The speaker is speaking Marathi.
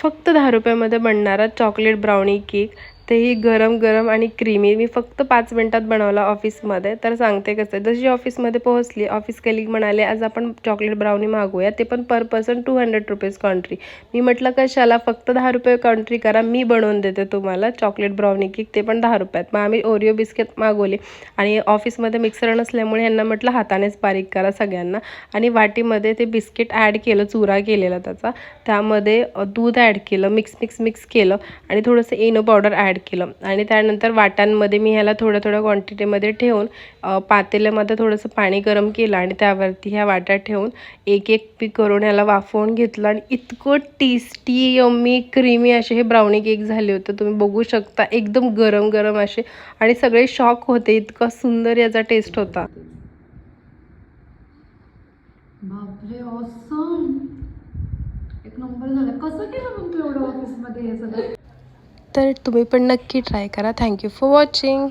फक्त 10 रुपयामध्ये बनणारा चॉकलेट ब्राउनी केक, तेही गरम गरम आणि क्रीमी. मी फक्त 5 मिनिटात बनवला ऑफिसमध्ये. तर सांगते कसं. जशी ऑफिसमध्ये पोहोचली, ऑफिस कलीग म्हणाले आज आपण चॉकलेट ब्राउनी मागवूया, ते पण पर पर्सन 200 रुपीज कॉन्ट्री. मी म्हटलं कशाला, फक्त 10 रुपये कॉन्ट्री करा, मी बनवून देते तुम्हाला चॉकलेट ब्राउनी केक, ते पण 10 रुपयात. मग आम्ही ओरिओ बिस्किट मागवले आणि ऑफिसमध्ये मिक्सर नसल्यामुळे यांना म्हटलं हातानेच बारीक करा सगळ्यांना. आणि वाटीमध्ये ते बिस्किट ॲड केलं, चुरा केलेला त्याचा. त्यामध्ये दूध ॲड केलं, मिक्स केलं आणि थोडंसं इनो पावडर ॲड केलं. आणि त्यानंतर वाटांमध्ये मी ह्याला थोड्या क्वांटिटीमध्ये ठेवून पातेल्यामध्ये थोडंसं पाणी गरम केलं आणि त्यावरती ह्या वाट्या ठेवून एक पीक करून ह्याला वाफवून घेतलं. आणि इतकं टेस्टी यम्मी क्रीमी असे हे ब्राउनी केक झाले होते. तुम्ही बघू शकता, एकदम गरम गरम असे. आणि सगळे शॉक होते, इतका सुंदर याचा टेस्ट होता. बापरे, ऑसम, एक नंबर झालं. कसं केलं मग तू एवढं ऑफिसमध्ये हे सगळं? तर तुम्ही पण नक्की ट्राय करा. Thank you for watching.